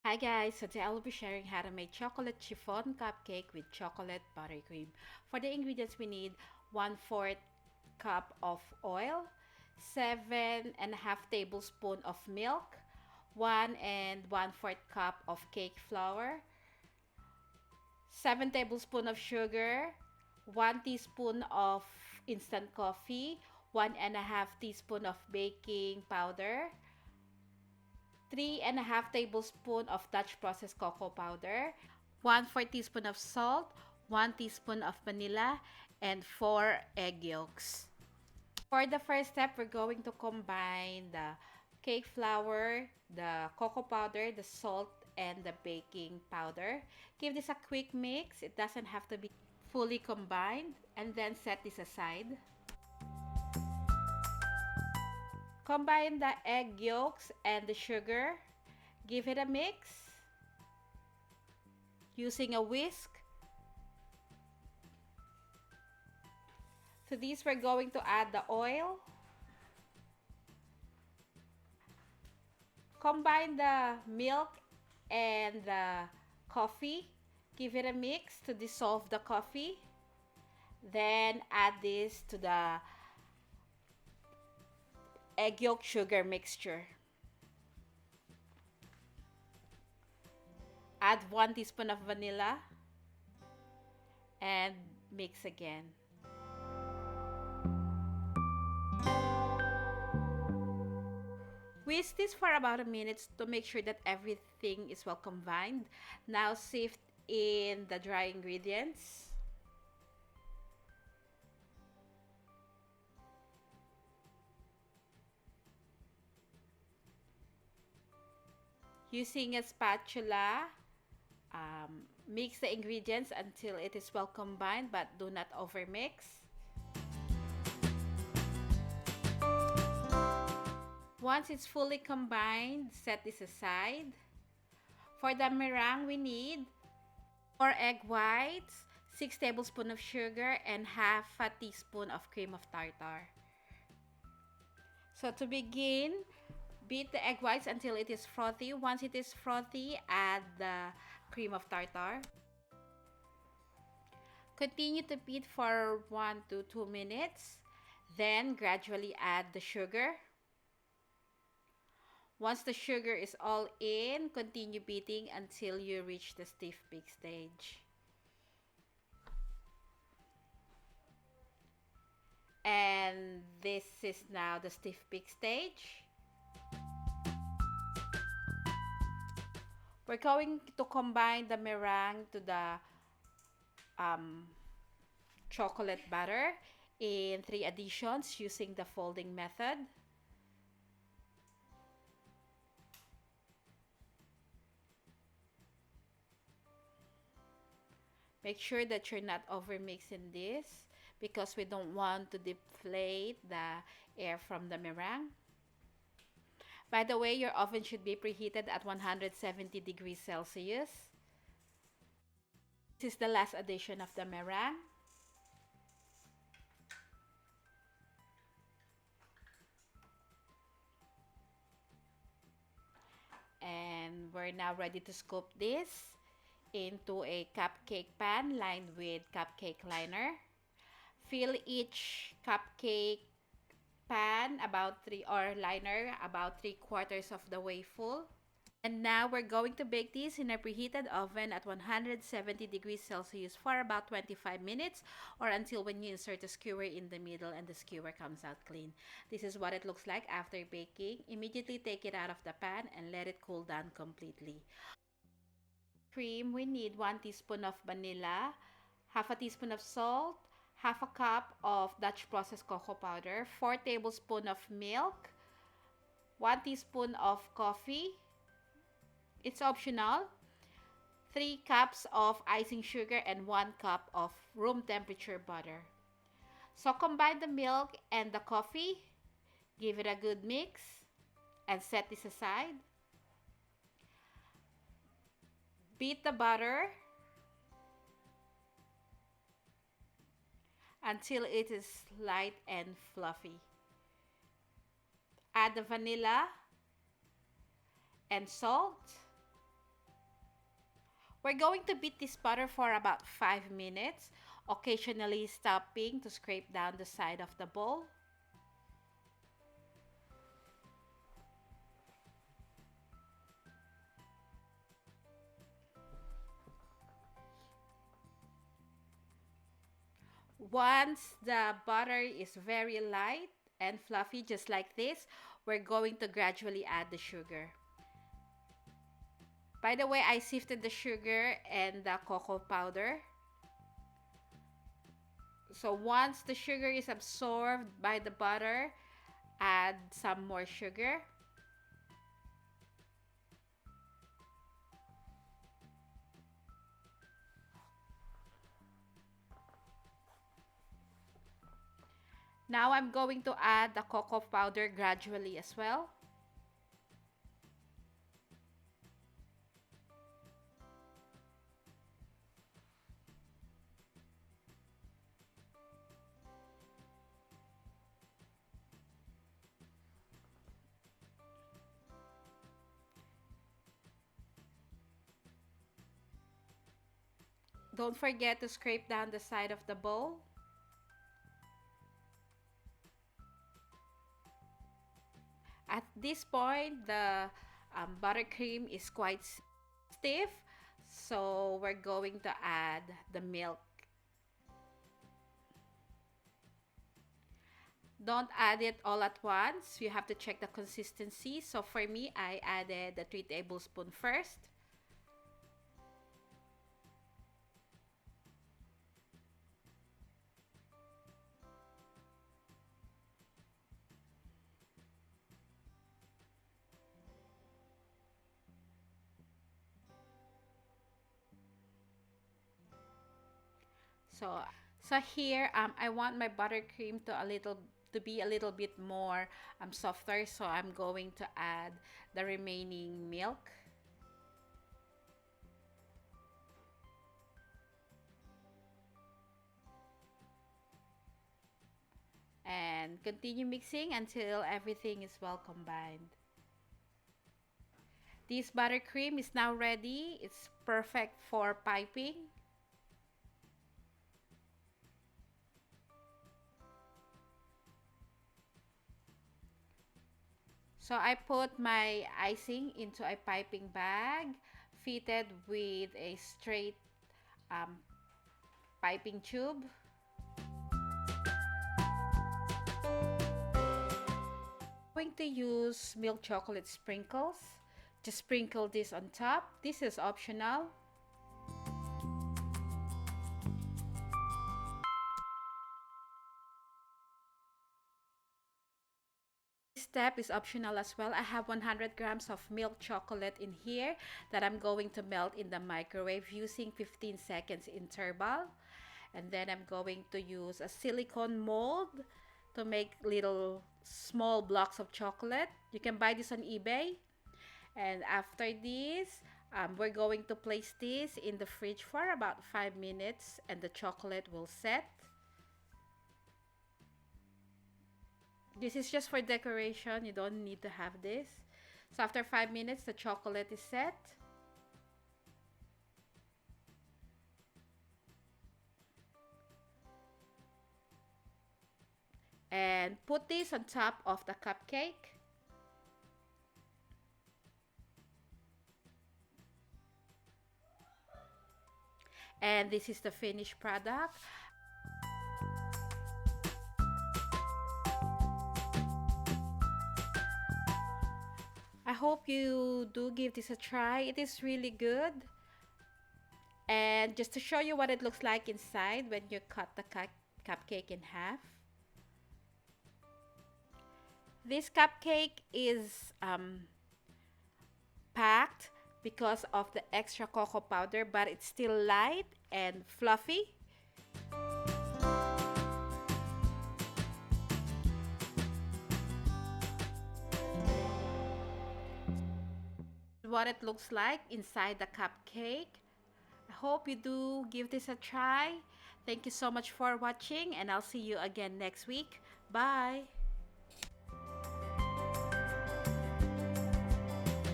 Hi guys, today I will be sharing how to make chocolate chiffon cupcake with chocolate buttercream. For the ingredients we need 1/4 cup of oil, 7.5 tablespoons of milk, 1 1/4 cup of cake flour, 7 tablespoons of sugar, 1 teaspoon of instant coffee, 1.5 teaspoon of baking powder, 3.5 tablespoons of Dutch processed cocoa powder, 1/4 teaspoon of salt, 1 teaspoon of vanilla, and 4 egg yolks. For the first step, we're going to combine the cake flour, the cocoa powder, the salt, and the baking powder. Give this a quick mix. It doesn't have to be fully combined. And then set this aside. Combine the egg yolks and the sugar. Give it a mix using a whisk. To this, we're going to add the oil. Combine the milk and the coffee. Give it a mix to dissolve the coffee. Then add this to the egg yolk sugar mixture. Add 1 teaspoon of vanilla and mix again. Whisk this for about a minute to make sure that everything is well combined. Now sift in the dry ingredients. Using a spatula, mix the ingredients until it is well combined, but do not overmix. Once it's fully combined, set this aside. For the meringue, we need 4 egg whites, 6 tablespoons of sugar, and half a teaspoon of cream of tartar. So to begin, beat the egg whites until it is frothy. Once it is frothy, add the cream of tartar. Continue to beat for 1 to 2 minutes. Then gradually add the sugar. Once the sugar is all in, continue beating until you reach the stiff peak stage. And this is now the stiff peak stage. We're going to combine the meringue to the chocolate butter in 3 additions using the folding method. Make sure that you're not overmixing this because we don't want to deflate the air from the meringue. By the way, your oven should be preheated at 170 degrees Celsius. This is the last addition of the meringue. And we're now ready to scoop this into a cupcake pan lined with cupcake liner. Fill each cupcake pan about 3/4 of the way full. And now we're going to bake this in a preheated oven at 170 degrees Celsius for about 25 minutes or until when you insert a skewer in the middle and the skewer comes out clean. This is what it looks like after baking. Immediately take it out of the pan and let it cool down completely. Cream, we need 1 teaspoon of vanilla, half a teaspoon of salt, half a cup of Dutch processed cocoa powder, 4 tablespoons of milk, 1 teaspoon of coffee. It's optional. 3 cups of icing sugar and 1 cup of room temperature butter. So combine the milk and the coffee. Give it a good mix and set this aside. Beat the butter until it is light and fluffy. Add the vanilla and salt. We're going to beat this butter for about 5 minutes, occasionally stopping to scrape down the side of the bowl. Once the butter is very light and fluffy, just like this, we're going to gradually add the sugar. By the way, I sifted the sugar and the cocoa powder. So once the sugar is absorbed by the butter, add some more sugar. Now I'm going to add the cocoa powder gradually as well. Don't forget to scrape down the side of the bowl. At this point, the buttercream is quite stiff, so we're going to add the milk. Don't add it all at once. You have to check the consistency. So for me, I added the 3 tablespoons first. So, so here, I want my buttercream to be a little bit more softer. So I'm going to add the remaining milk. And continue mixing until everything is well combined. This buttercream is now ready. It's perfect for piping. So I put my icing into a piping bag fitted with a straight um, piping tube. I'm going to use milk chocolate sprinkles. Just sprinkle this on top. This is optional. This step is optional as well. I have 100 grams of milk chocolate in here that I'm going to melt in the microwave using 15 seconds interval. And then I'm going to use a silicone mold to make little small blocks of chocolate. You can buy this on eBay. And after this, we're going to place this in the fridge for about 5 minutes and the chocolate will set. This is just for decoration. You don't need to have this. So after 5 minutes, the chocolate is set. And put this on top of the cupcake. And this is the finished product. I hope you do give this a try. It is really good. And just to show you what it looks like inside when you cut the cupcake in half. This cupcake is packed because of the extra cocoa powder, but it's still light and fluffy. What it looks like inside the cupcake. I hope you do give this a try. Thank you so much for watching, and I'll see you again next week. Bye!